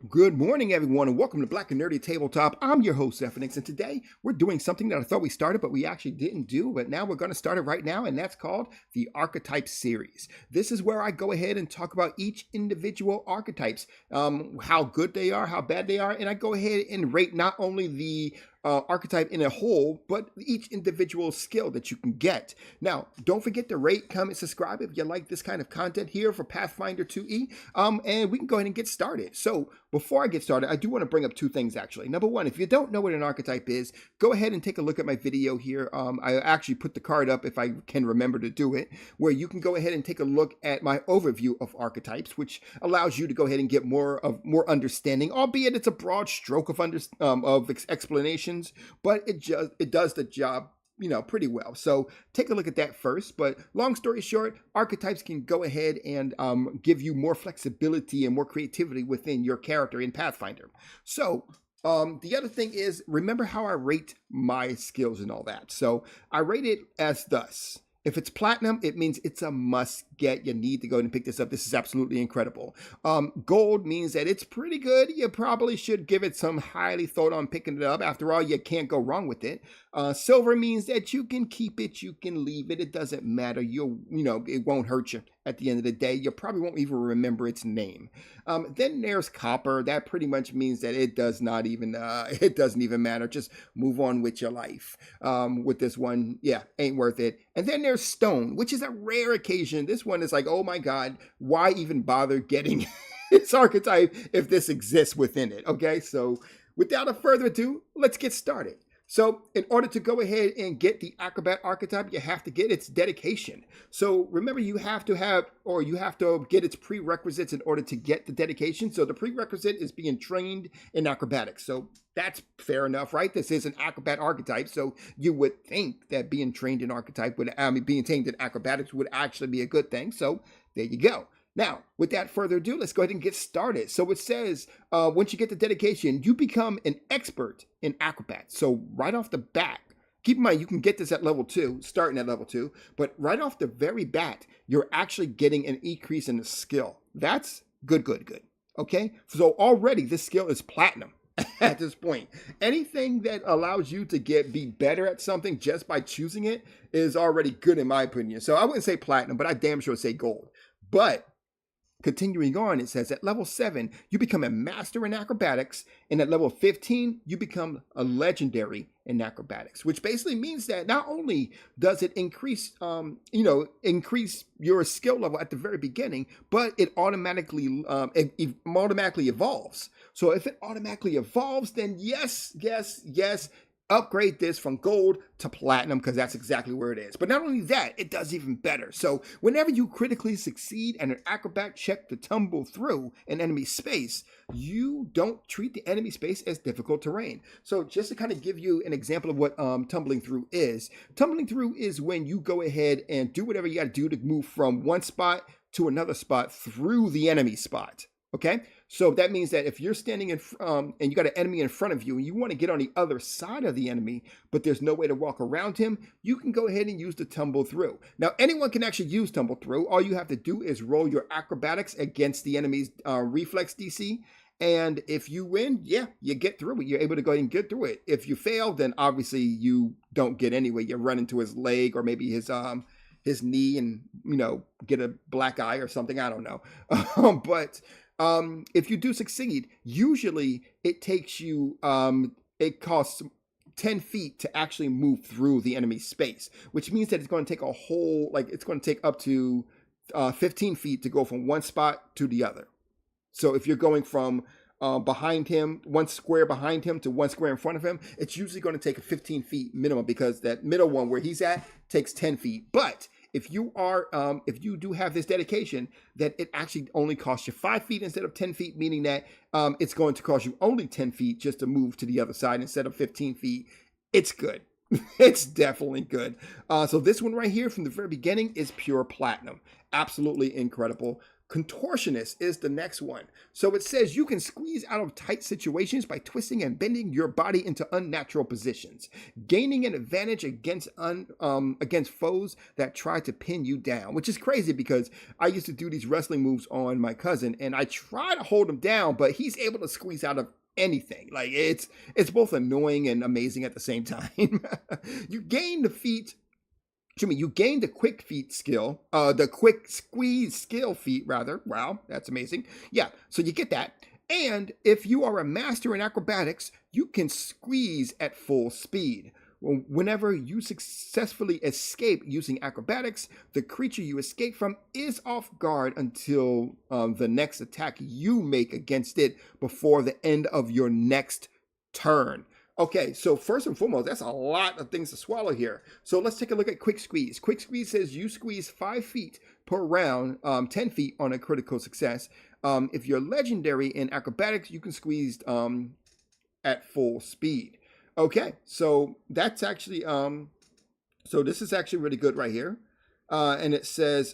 Good morning, everyone, and welcome to Black and Nerdy Tabletop. I'm your host, Zephonix, and today we're doing something that I thought we started, but we actually didn't do, but now we're going to start it right now, and that's called the Archetype series. This is where I go ahead and talk about each individual archetypes, how good they are, how bad they are, and I go ahead and rate not only the archetype in a whole, but each individual skill that you can get. Now, don't forget to rate, comment, subscribe if you like this kind of content here for Pathfinder 2E, and we can go ahead and get started. So before I get started, I do want to bring up two things actually. Number one, if you don't know what an archetype is, go ahead and take a look at my video here. I actually put the card up if I can remember to do it, where you can go ahead and take a look at my overview of archetypes, which allows you to go ahead and get more understanding, albeit it's a broad stroke of explanation. But it does the job, pretty well. So take a look at that first. But long story short, archetypes can go ahead and give you more flexibility and more creativity within your character in Pathfinder. So the other thing is, remember how I rate my skills and all that. So I rate it as thus. If it's platinum, it means it's a must get. You need to go and pick this up. This is absolutely incredible. Gold means that it's pretty good. You probably should give it some highly thought on picking it up. After all, you can't go wrong with it. Silver means that you can keep it, you can leave it. It doesn't matter. It won't hurt you at the end of the day. You probably won't even remember its name. Then there's copper. That pretty much means that it doesn't even matter. Just move on with your life. With this one, ain't worth it. And then there's stone, which is a rare occasion. This one is like, oh my God, why even bother getting this archetype if this exists within it? Okay, so without a further ado, let's get started. So in order to go ahead and get the Acrobat archetype, you have to get its dedication. So remember, you have to get its prerequisites in order to get the dedication. So the prerequisite is being trained in acrobatics. So that's fair enough, right? This is an Acrobat archetype. So you would think that being trained in acrobatics would actually be a good thing. So there you go. Now, without further ado, let's go ahead and get started. So it says, once you get the dedication, you become an expert in Acrobat. So right off the bat, keep in mind, you can get this at level 2, starting at level 2, but right off the very bat, you're actually getting an increase in the skill. That's good. Okay? So already this skill is platinum at this point. Anything that allows you to be better at something just by choosing it is already good in my opinion. So I wouldn't say platinum, but I damn sure say gold. But continuing on, it says at level 7, you become a master in acrobatics, and at level 15, you become a legendary in acrobatics, which basically means that not only does it increase your skill level at the very beginning, but it automatically evolves. So if it automatically evolves, then yes, upgrade this from gold to platinum, because that's exactly where it is. But not only that, it does even better. So whenever you critically succeed and an acrobat check to tumble through an enemy space, you don't treat the enemy space as difficult terrain. So just to kind of give you an example of what tumbling through is when you go ahead and do whatever you got to do to move from one spot to another spot through the enemy spot. Okay, so that means that if you're standing and you got an enemy in front of you and you want to get on the other side of the enemy, but there's no way to walk around him, you can go ahead and use the tumble through. Now, anyone can actually use tumble through. All you have to do is roll your acrobatics against the enemy's reflex DC. And if you win, you get through it. You're able to go ahead and get through it. If you fail, then obviously you don't get anywhere. You run into his leg or maybe his knee and, get a black eye or something. I don't know. But if you do succeed, usually it takes you, it costs 10 feet to actually move through the enemy space, which means that it's going to take it's going to take up to 15 feet to go from one spot to the other. So if you're going from behind him, one square behind him to one square in front of him, it's usually going to take 15 feet minimum, because that middle one where he's at takes 10 feet. But if you do have this dedication, that it actually only costs you 5 feet instead of 10 feet, meaning that it's going to cost you only 10 feet just to move to the other side instead of 15 feet. It's good. It's definitely good. So this one right here from the very beginning is pure platinum. Absolutely incredible. Contortionist is the next one. So it says you can squeeze out of tight situations by twisting and bending your body into unnatural positions, gaining an advantage against foes that try to pin you down, which is crazy because I used to do these wrestling moves on my cousin and I try to hold him down, but he's able to squeeze out of anything. Like it's both annoying and amazing at the same time. You gain the feat You gain the quick feat skill, the quick squeeze skill feat, rather. Wow, that's amazing. Yeah, so you get that. And if you are a master in acrobatics, you can squeeze at full speed. Whenever you successfully escape using acrobatics, the creature you escape from is off guard until the next attack you make against it before the end of your next turn. Okay, so first and foremost, that's a lot of things to swallow here. So let's take a look at Quick Squeeze. Quick Squeeze says you squeeze 5 feet per round, 10 feet on a critical success. If you're legendary in acrobatics, you can squeeze at full speed. Okay, so that's actually, so this is actually really good right here. And it says,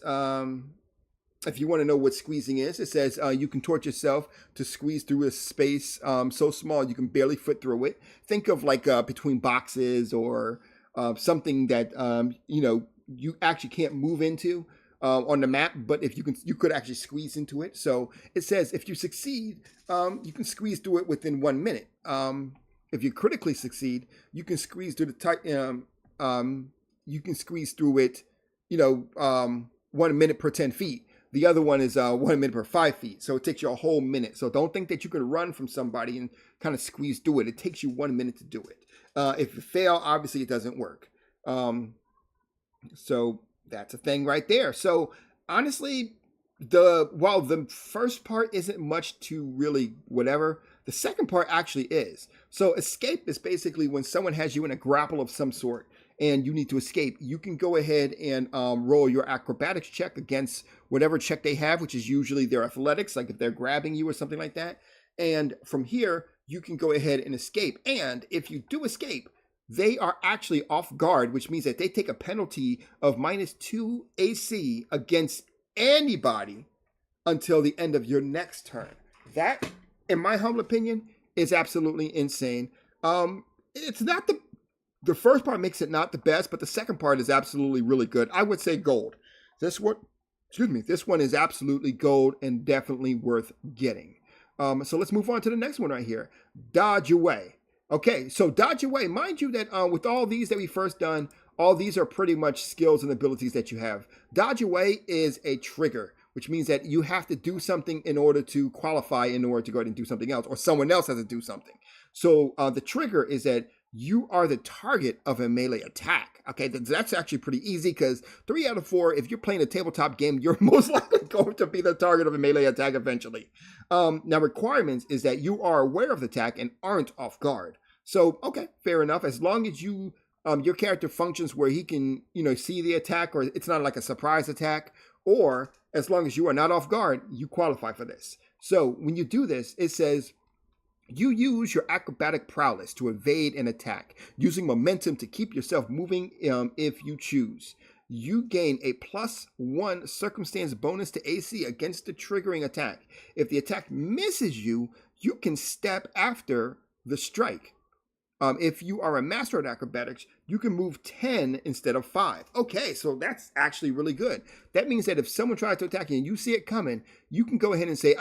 if you want to know what squeezing is, it says you contort yourself to squeeze through a space so small you can barely fit through it. Think of like between boxes or something that you actually can't move into on the map, but if you could actually squeeze into it. So it says if you succeed, you can squeeze through it within 1 minute. If you critically succeed, you can squeeze through you can squeeze through it, 1 minute per 10 feet. The other one is 1 minute per 5 feet. So it takes you a whole minute. So don't think that you can run from somebody and kind of squeeze through it. It takes you 1 minute to do it. If you fail, obviously it doesn't work. So that's a thing right there. So honestly, while the first part isn't much to really whatever, the second part actually is. So escape is basically when someone has you in a grapple of some sort and you need to escape. You can go ahead and roll your acrobatics check against whatever check they have, which is usually their athletics, like if they're grabbing you or something like that. And from here, you can go ahead and escape. And if you do escape, they are actually off guard, which means that they take a penalty of -2 AC against anybody until the end of your next turn. That, in my humble opinion, is absolutely insane. It's not the first part makes it not the best, but the second part is absolutely really good. I would say gold. This one is absolutely gold and definitely worth getting. So let's move on to the next one right here. Dodge Away. Okay, so Dodge Away. Mind you that with all these that we first done, all these are pretty much skills and abilities that you have. Dodge Away is a trigger, which means that you have to do something in order to qualify, in order to go ahead and do something else, or someone else has to do something. So the trigger is that you are the target of a melee attack. Okay, that's actually pretty easy because 3 out of 4, if you're playing a tabletop game, you're most likely going to be the target of a melee attack eventually. Now, requirements is that you are aware of the attack and aren't off guard. So, okay, fair enough. As long as you, your character functions where he can, see the attack, or it's not like a surprise attack, or as long as you are not off guard, you qualify for this. So when you do this, it says, you use your acrobatic prowess to evade an attack, using momentum to keep yourself moving if you choose. You gain a +1 circumstance bonus to AC against the triggering attack. If the attack misses you, you can step after the strike. If you are a master at acrobatics, you can move 10 instead of 5. Okay, so that's actually really good. That means that if someone tries to attack you and you see it coming, you can go ahead and say,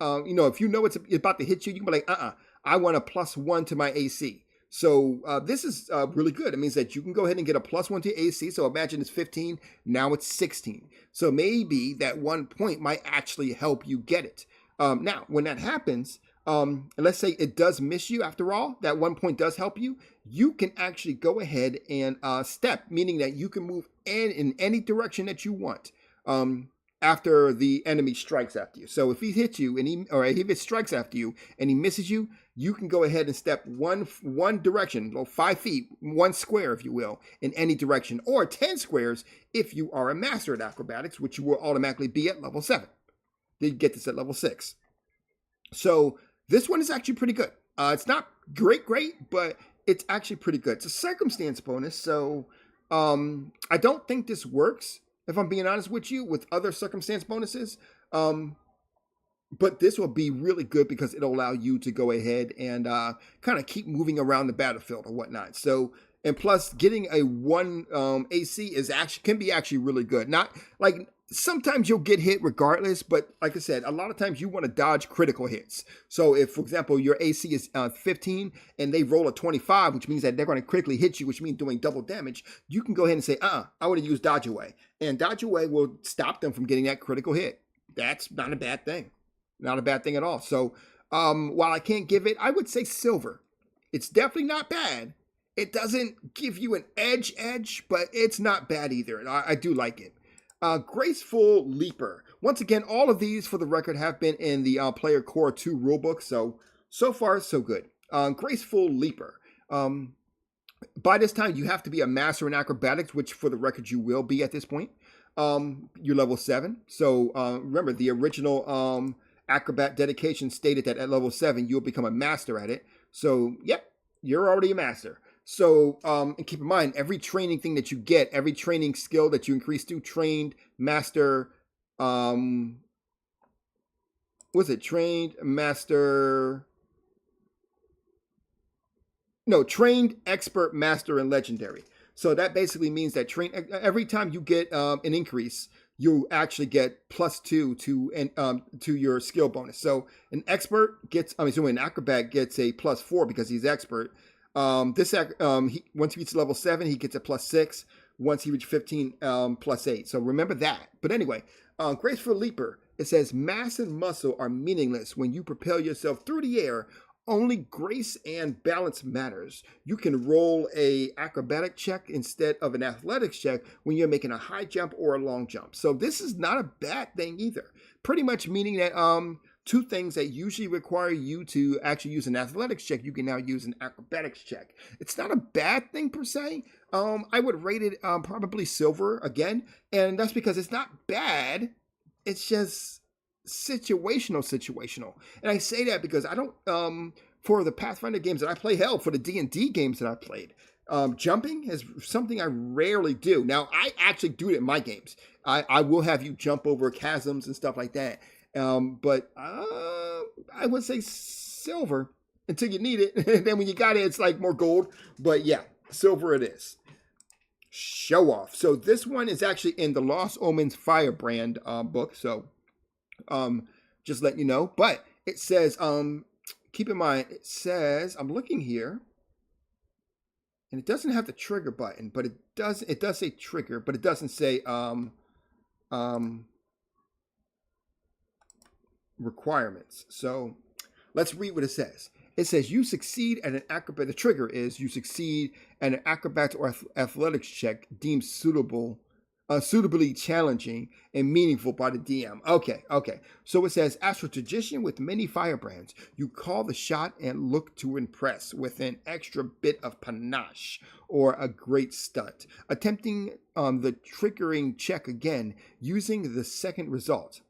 if you know it's about to hit you, you can be like, I want a +1 to my AC. So this is really good. It means that you can go ahead and get a +1 to AC. So imagine it's 15, now it's 16. So maybe that 1 point might actually help you get it. Now, when that happens, let's say it does miss you after all, that 1 point does help you, you can actually go ahead and step, meaning that you can move in any direction that you want. After the enemy strikes after you. So if he hits you if it strikes after you and he misses you, you can go ahead and step one direction, 5 feet, 1 square, if you will, in any direction, or 10 squares if you are a master at acrobatics, which you will automatically be at level 7. Then you get this at level 6. So this one is actually pretty good. It's not great, but it's actually pretty good. It's a circumstance bonus, so I don't think this works, if I'm being honest with you, with other circumstance bonuses. But this will be really good because it'll allow you to go ahead and kind of keep moving around the battlefield or whatnot. So, and plus, getting a one AC is actually can be actually really good. Not like sometimes you'll get hit regardless, but like I said, a lot of times you want to dodge critical hits. So, if for example your AC is 15 and they roll a 25, which means that they're going to critically hit you, which means doing double damage, you can go ahead and say, I want to use Dodge Away, and Dodge Away will stop them from getting that critical hit. That's not a bad thing. Not a bad thing at all. So while I can't give it, I would say silver. It's definitely not bad. It doesn't give you an edge, but it's not bad either. I do like it. Graceful Leaper. Once again, all of these, for the record, have been in the Player Core 2 rulebook. So far, so good. Graceful Leaper. By this time, you have to be a master in acrobatics, which for the record, you will be at this point. You're level 7. So remember, the original Acrobat dedication stated that at level 7 you'll become a master at it. So yep, you're already a master. So and keep in mind, every training thing that you get, every training skill that you increase to, trained, master, was it trained, master? No, trained, expert, master, and legendary. So that basically means that every time you get an increase, you actually get +2 to your skill bonus. So an expert gets, an acrobat gets a +4 because he's expert. Once he reaches level 7, he gets a +6. Once he reaches 15, +8. So remember that. But anyway, Graceful Leaper, it says mass and muscle are meaningless when you propel yourself through the air. Only grace and balance matters. You can roll a acrobatic check instead of an athletics check when you're making a high jump or a long jump. So this is not a bad thing either. Pretty much meaning that two things that usually require you to actually use an athletics check, you can now use an acrobatics check. It's not a bad thing per se. I would rate it probably silver again, and that's because it's not bad. It's just situational. And I say that because I don't for the Pathfinder games that I play, hell, for the D&D games that I played, jumping is something I rarely do. Now I actually do it in my games. I will have you jump over chasms and stuff like that, but I would say silver until you need it. And then when you got it, it's like more gold. But yeah, silver it is. Show off. So this one is actually in the Lost Omens Firebrand book. So just letting you know, but it says, keep in mind, it says, I'm looking here, and it doesn't have the trigger button, but it does say trigger, but it doesn't say, requirements. So let's read what it says. It says you succeed at an acrobat. The trigger is you succeed at an acrobat or athletics check deemed suitably challenging and meaningful by the DM. Okay. So it says, as for tradition with many firebrands, you call the shot and look to impress with an extra bit of panache or a great stunt. Attempting the triggering check again using the second result.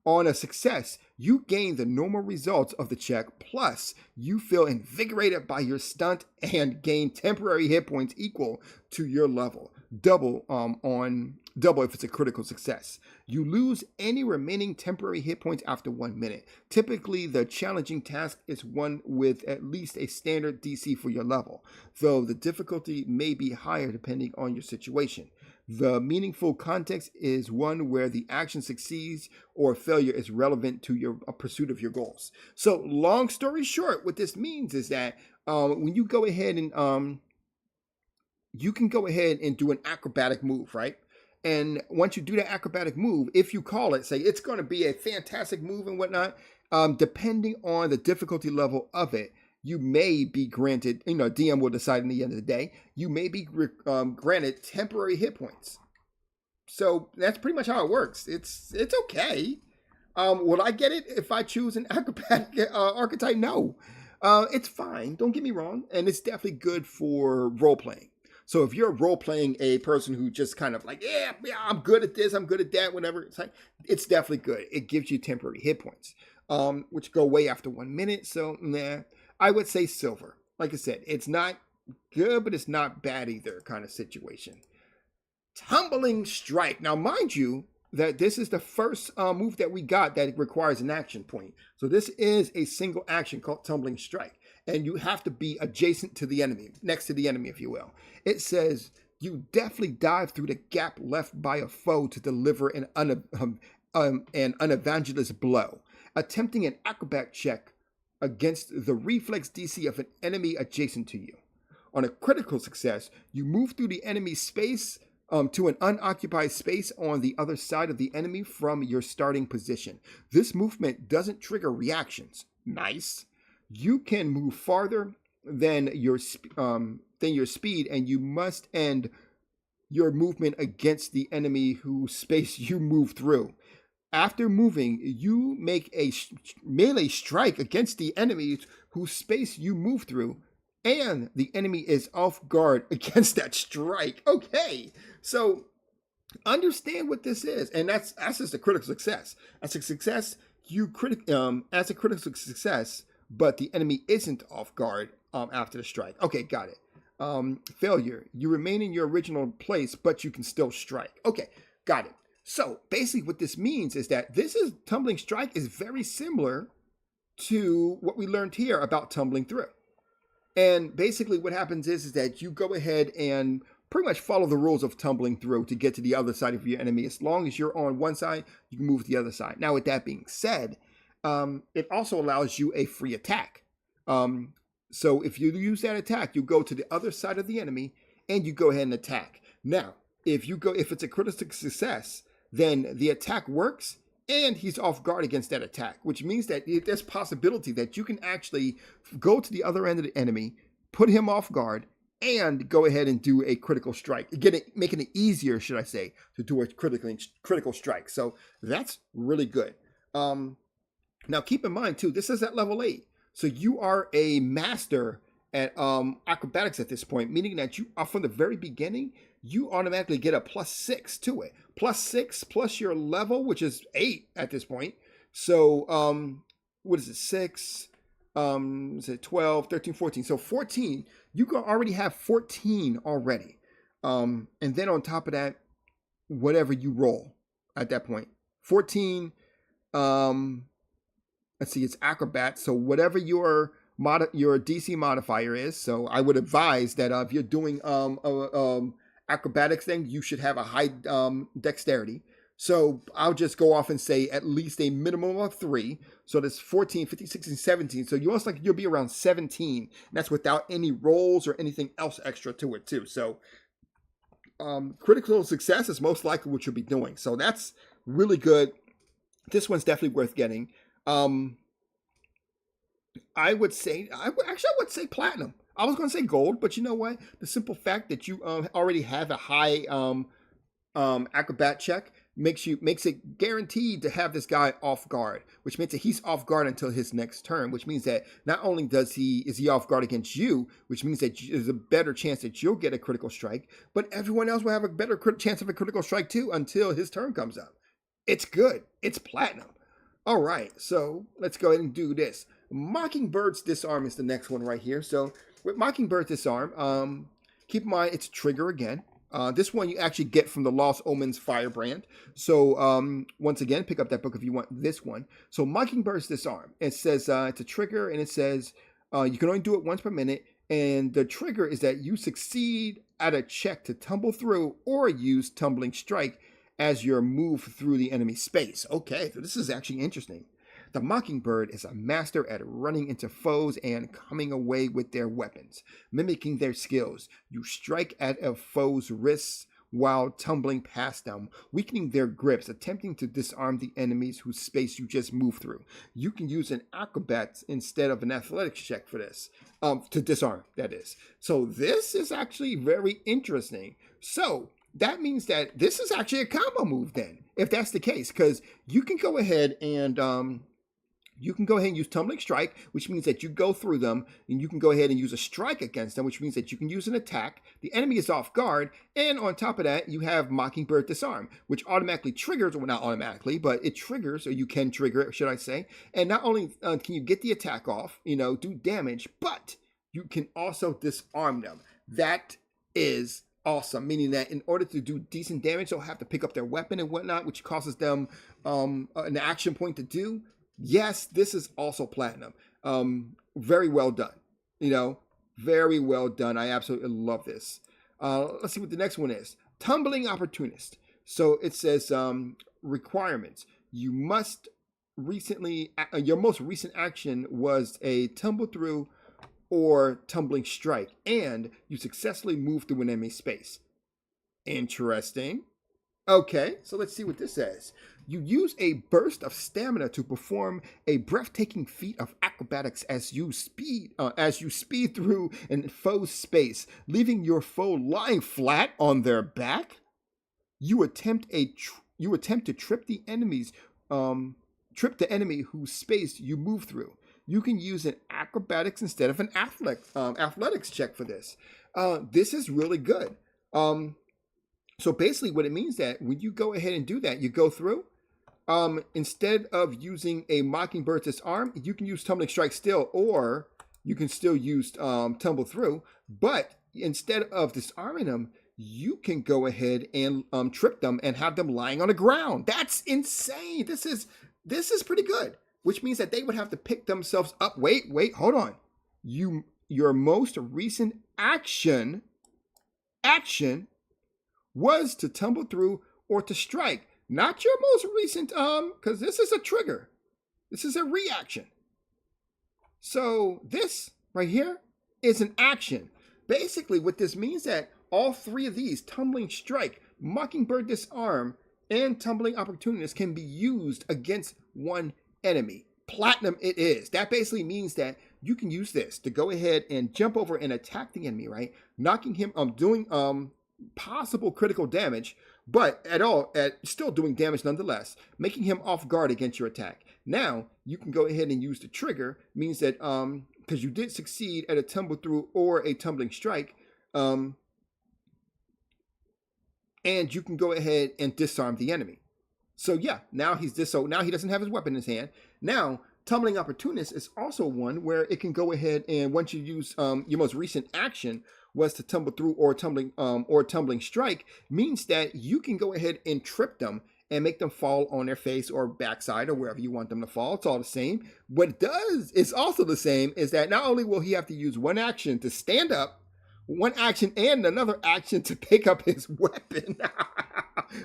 On a success, you gain the normal results of the check, plus you feel invigorated by your stunt and gain temporary hit points equal to your level. Double if it's a critical success. You lose any remaining temporary hit points after 1 minute. Typically, the challenging task is one with at least a standard DC for your level, though the difficulty may be higher depending on your situation. The meaningful context is one where the action succeeds or failure is relevant to your pursuit of your goals. So, long story short, what this means is that when you go ahead and you can go ahead and do an acrobatic move, right? And once you do that acrobatic move, if you call it, say it's going to be a fantastic move and whatnot, depending on the difficulty level of it, you may be granted, DM will decide in the end of the day, you may be granted temporary hit points. So that's pretty much how it works. It's okay. Will I get it if I choose an acrobatic archetype? No. It's fine. Don't get me wrong. And it's definitely good for role-playing. So if you're role-playing a person who just kind of like, yeah, I'm good at this, I'm good at that, whatever, it's definitely good. It gives you temporary hit points, which go away after 1 minute. So, nah. I would say silver. Like I said, it's not good, but it's not bad either kind of situation. Tumbling Strike. Now, mind you, that this is the first move that we got that requires an action point. So this is a single action called Tumbling Strike. And you have to be adjacent to the enemy, next to the enemy, if you will. It says, you deftly dive through the gap left by a foe to deliver an unevangelist blow, attempting an acrobat check against the reflex DC of an enemy adjacent to you. On a critical success, you move through the enemy space to an unoccupied space on the other side of the enemy from your starting position. This movement doesn't trigger reactions. Nice. You can move farther than your speed, and you must end your movement against the enemy whose space you move through. After moving, you make a melee strike against the enemy whose space you move through, and the enemy is off guard against that strike. Okay, so understand what this is, and that's just a critical success. As a success, as a critical success, but the enemy isn't off guard after the strike. Okay, got it. Failure. You remain in your original place, but you can still strike. Okay, got it. So basically what this means is that Tumbling Strike is very similar to what we learned here about tumbling through. And basically what happens is that you go ahead and pretty much follow the rules of tumbling through to get to the other side of your enemy. As long as you're on one side, you can move to the other side. Now, with that being said, it also allows you a free attack. So if you use that attack, you go to the other side of the enemy and you go ahead and attack. Now, if it's a critical success, then the attack works and he's off guard against that attack, which means that there's possibility that you can actually go to the other end of the enemy, put him off guard, and go ahead and do a critical strike. Making it easier, should I say, to do a critical strike. So that's really good. Now keep in mind too, this is at level 8. So you are a master at acrobatics at this point, meaning that you are from the very beginning, you automatically get a +6 to it. +6 plus your level, which is 8 at this point. So what is it? 6, is it 12, 13, 14. So 14, you can already have 14 already. And then on top of that, whatever you roll at that point. 14, let's see, it's Acrobat. So whatever your DC modifier is. So I would advise that if you're doing acrobatics thing, you should have a high dexterity. So I'll just go off and say at least a minimum of 3. So that's 14, 15, 16, 17. So you'll be around 17. And that's without any rolls or anything else extra to it too. So critical success is most likely what you'll be doing. So that's really good. This one's definitely worth getting. I would say platinum. I was going to say gold, but you know what? The simple fact that you already have a high acrobat check makes it guaranteed to have this guy off guard, which means that he's off guard until his next turn, which means that not only is he off guard against you, which means that there's a better chance that you'll get a critical strike, but everyone else will have a better chance of a critical strike too until his turn comes up. It's good. It's platinum. All right, so let's go ahead and do this. Mockingbird's Disarm is the next one right here. So with Mockingbird's Disarm, keep in mind it's a trigger again. This one you actually get from the Lost Omens Firebrand. So once again, pick up that book if you want this one. So Mockingbird's Disarm. It says it's a trigger, and it says you can only do it once per minute. And the trigger is that you succeed at a check to tumble through or use Tumbling Strike as your move through the enemy space. Okay, so this is actually interesting. The Mockingbird is a master at running into foes and coming away with their weapons, mimicking their skills. You strike at a foe's wrists while tumbling past them, weakening their grips, attempting to disarm the enemies whose space you just moved through. You can use an acrobat instead of an athletics check for this, to disarm, that is. So this is actually very interesting. So that means that this is actually a combo move then, if that's the case, because you can go ahead and use Tumbling Strike, which means that you go through them, and you can go ahead and use a strike against them, which means that you can use an attack. The enemy is off guard, and on top of that, you have Mockingbird Disarm, which automatically triggers, well, not automatically, but it triggers, or you can trigger it, should I say. And not only can you get the attack off, do damage, but you can also disarm them. That is awesome, meaning that in order to do decent damage, they'll have to pick up their weapon and whatnot, which causes them an action point to do. Yes, this is also platinum. Very well done. Very well done. I absolutely love this. Let's see what the next one is. Tumbling Opportunist. So it says requirements. You must your most recent action was a tumble through or tumbling strike, and you successfully move through an enemy space. Interesting. Okay, so let's see what this says. You use a burst of stamina to perform a breathtaking feat of acrobatics as you speed through an foe's space, leaving your foe lying flat on their back. You attempt to trip the enemy whose space you move through. You can use an acrobatics instead of an athletics check for this. This is really good. So basically what it means that when you go ahead and do that, you go through, instead of using a Mockingbird Disarm, you can use Tumbling Strike still, or you can still use Tumble Through, but instead of disarming them, you can go ahead and trip them and have them lying on the ground. That's insane. This is pretty good, which means that they would have to pick themselves up. Wait, hold on. Your most recent action was to tumble through or to strike. Not your most recent, because this is a trigger. This is a reaction. So this right here is an action. Basically, what this means that all three of these, Tumbling Strike, Mockingbird Disarm, and Tumbling Opportunist, can be used against one enemy. Platinum it is. That basically means that you can use this to go ahead and jump over and attack the enemy, right? Knocking him, doing possible critical damage, but still doing damage nonetheless, making him off guard against your attack. Now you can go ahead and use the trigger, means that because you did succeed at a tumble through or a tumbling strike, and you can go ahead and disarm the enemy. So yeah, now he doesn't have his weapon in his hand. Now Tumbling Opportunist is also one where it can go ahead and once you use your most recent action was to tumble through or tumbling strike, means that you can go ahead and trip them and make them fall on their face or backside or wherever you want them to fall. It's all the same. What it does is also the same, is that not only will he have to use one action to stand up, one action and another action to pick up his weapon,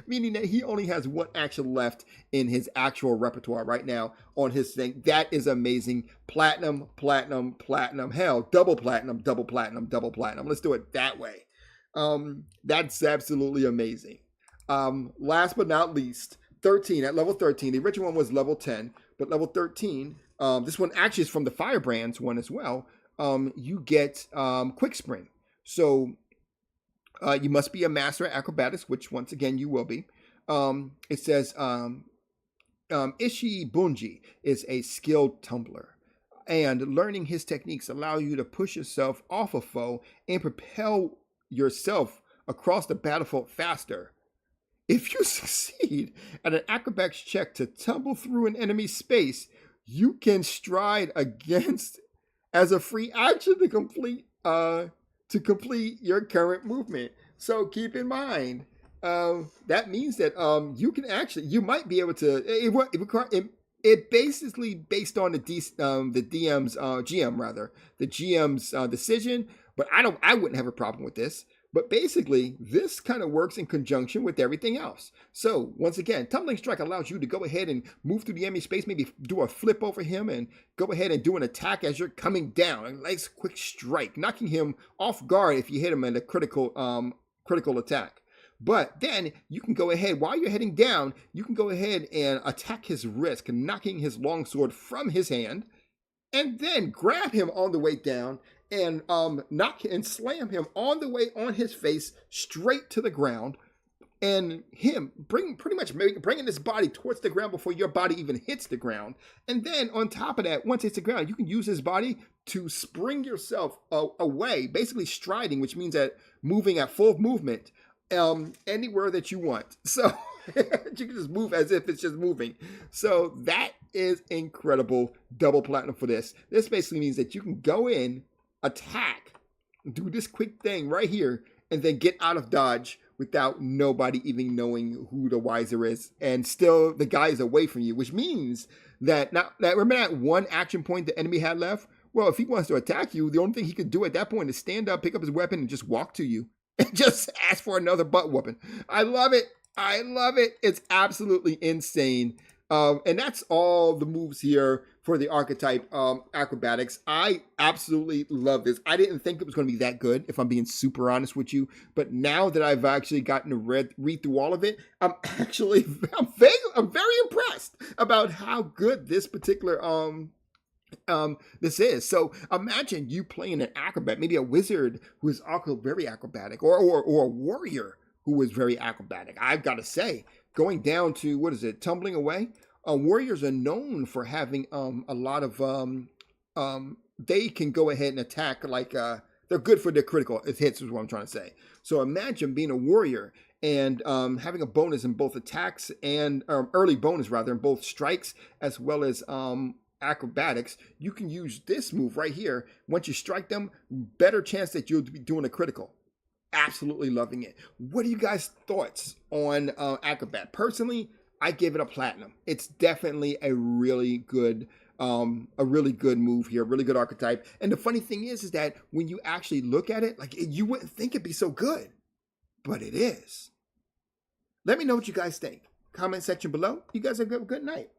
meaning that he only has one action left in his actual repertoire right now on his thing. That is amazing. Platinum, platinum, platinum, hell, double platinum, double platinum, double platinum. Let's do it that way. That's absolutely amazing. Last but not least, 13, at level 13, the original one was level 10, but level 13, this one actually is from the Firebrands one as well. You get Quick Spring. So you must be a master at acrobatics, which once again you will be. It says Ishi Bunji is a skilled tumbler, and learning his techniques allow you to push yourself off a foe and propel yourself across the battlefield faster. If you succeed at an acrobatics check to tumble through an enemy space, you can stride against as a free action to complete your current movement. So keep in mind, that means that you might be able to. It basically based on the GM's decision. But I wouldn't have a problem with this. But basically, this kind of works in conjunction with everything else. So once again, Tumbling Strike allows you to go ahead and move through the enemy space, maybe do a flip over him and go ahead and do an attack as you're coming down. A nice quick strike, knocking him off guard if you hit him in a critical attack. But then you can go ahead, while you're heading down, you can go ahead and attack his wrist, knocking his longsword from his hand, and then grab him on the way down and knock and slam him on the way on his face straight to the ground, and him bringing his body towards the ground before your body even hits the ground. And then on top of that, once it's the ground, you can use his body to spring yourself away, basically striding, which means that moving at full movement anywhere that you want. So you can just move as if it's just moving. So that is incredible. Double platinum for this. This basically means that you can go in, attack, do this quick thing right here, and then get out of dodge without nobody even knowing who the wiser is, and still the guy is away from you, which means that now that remember that one action point the enemy had left. Well, if he wants to attack you, the only thing he could do at that point is stand up, pick up his weapon, and just walk to you and just ask for another butt whooping. I love it. I love it. It's absolutely insane. And that's all the moves here for the Archetype acrobatics. I absolutely love this. I didn't think it was going to be that good, if I'm being super honest with you. But now that I've actually gotten to read through all of it, I'm very impressed about how good this particular this is. So imagine you playing an acrobat, maybe a wizard who is also very acrobatic, or a warrior who is very acrobatic. I've got to say, going down to, what is it, tumbling away? Warriors are known for having a lot of they can go ahead and attack, like they're good for their critical hits is what I'm trying to say. So imagine being a warrior and having a bonus in both attacks and early bonus rather in both strikes as well as acrobatics. You can use this move right here. Once you strike them, better chance that you'll be doing a critical. Absolutely loving it. What are you guys' thoughts on Acrobat? Personally, I give it a platinum. It's definitely a really good move here, really good archetype. And the funny thing is that when you actually look at it, like you wouldn't think it'd be so good, but it is. Let me know what you guys think. Comment section below. You guys have a good night.